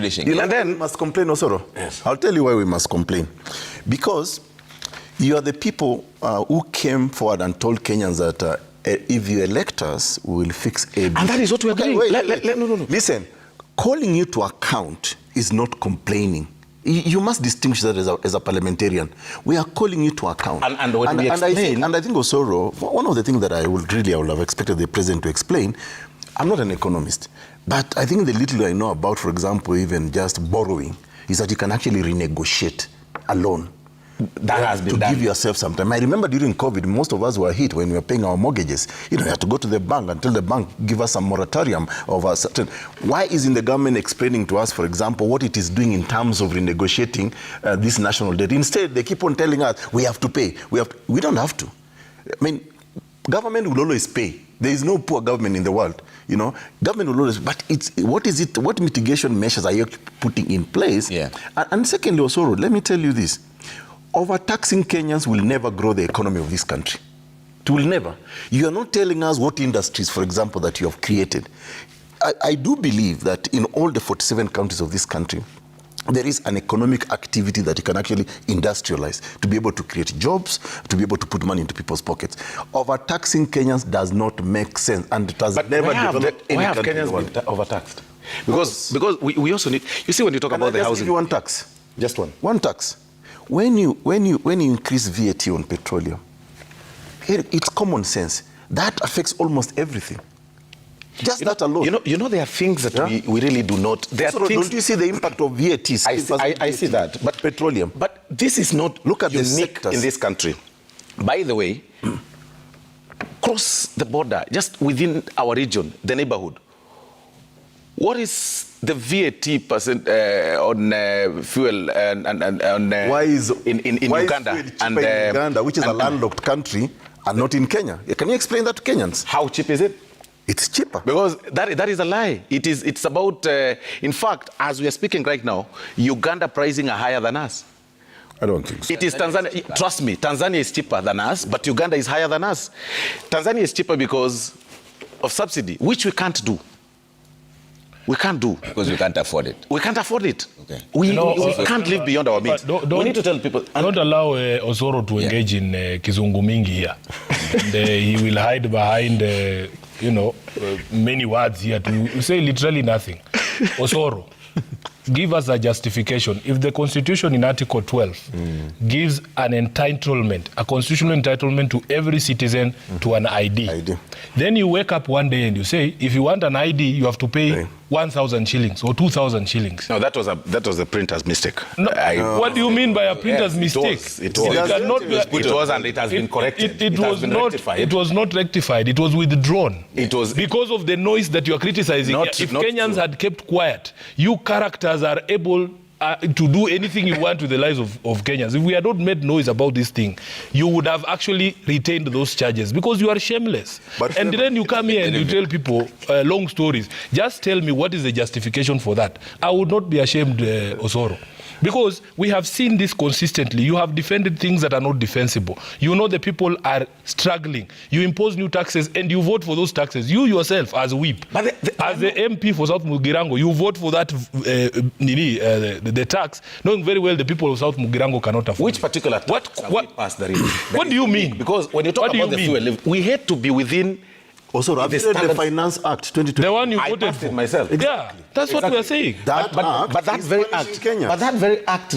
You know, and then we must complain, Osoro. Yes. I'll tell you why we must complain. Because you are the people who came forward and told Kenyans that if you elect us, we will fix ABC. And that is what we are doing. No. Listen, calling you to account is not complaining. You must distinguish that as a parliamentarian. We are calling you to account. And when we explain... I think Osoro, one of the things that I would have expected the president to explain, I'm not an economist, but I think the little I know about, for example, even just borrowing, is that you can actually renegotiate a loan. That has been done. To give yourself some time. I remember during COVID, most of us were hit when we were paying our mortgages. You know, you had to go to the bank and tell the bank, give us some moratorium of a certain... Why isn't the government explaining to us, for example, what it is doing in terms of renegotiating this national debt? Instead, they keep on telling us, we have to pay. We don't have to. I mean, government will always pay. There is no poor government in the world. You know, government will always... But what mitigation measures are you putting in place? Yeah. And secondly, Osoro, let me tell you this. Overtaxing Kenyans will never grow the economy of this country. It will never. You are not telling us what industries, for example, that you have created. I do believe that in all the 47 counties of this country, there is an economic activity that you can actually industrialize to be able to create jobs, to be able to put money into people's pockets. Overtaxing Kenyans does not make sense, and it has never developed any country in the world. Been overtaxed? Because we also need... You see, when you talk about the housing... Give you one tax. Just one. One tax. When you increase VAT on petroleum, it's common sense. That affects almost everything. Just that alone. You know, there are things that we really do not. Don't you see the impact of VAT? I see that. But petroleum. But this is not unique in this country. By the way, cross the border, just within our region, the neighborhood. What is the VAT percent on fuel and why is in Uganda and Uganda, which is a landlocked country, and not in Kenya? Can you explain that to Kenyans? How cheap is it? It's cheaper. Because that is a lie. It's about in fact, as we are speaking right now, Uganda pricing are higher than us. I don't think so. It is Tanzania. Trust me, Tanzania is cheaper than us, but Uganda is higher than us. Tanzania is cheaper because of subsidy, which we can't do. We can't do. Because we can't afford it. We can't afford it. Okay. We can't live beyond our means. We need to tell people. Don't allow Osoro to engage in kizungu mingi here. And he will hide behind, many words here to say literally nothing. Osoro, give us a justification. If the Constitution in Article 12 gives an entitlement, a constitutional entitlement to every citizen to an ID, then you wake up one day and you say, if you want an ID, you have to pay 1,000 shillings or 2,000 shillings. No, that was a printer's mistake. No, what do you mean by a printer's mistake? It was, and it has been corrected. It was not rectified. It was withdrawn. It was because of the noise that you are criticizing. If Kenyans had kept quiet, you characters are able to do anything you want with the lives of Kenyans. If we had not made noise about this thing, you would have actually retained those charges because you are shameless. And then you come here and you tell people long stories. Just tell me what is the justification for that. I would not be ashamed, Osoro. Because we have seen this consistently. You have defended things that are not defensible. You know the people are struggling. You impose new taxes and you vote for those taxes. You yourself, as whip, as the MP for South Mugirango, you vote for that the tax, knowing very well the people of South Mugirango cannot afford. Which particular tax what do you mean? Because when you talk about the fuel, we had to be within... Also, I've read the Finance Act 2020. The one you voted for myself. Exactly. Yeah, that's what we are saying. But that very act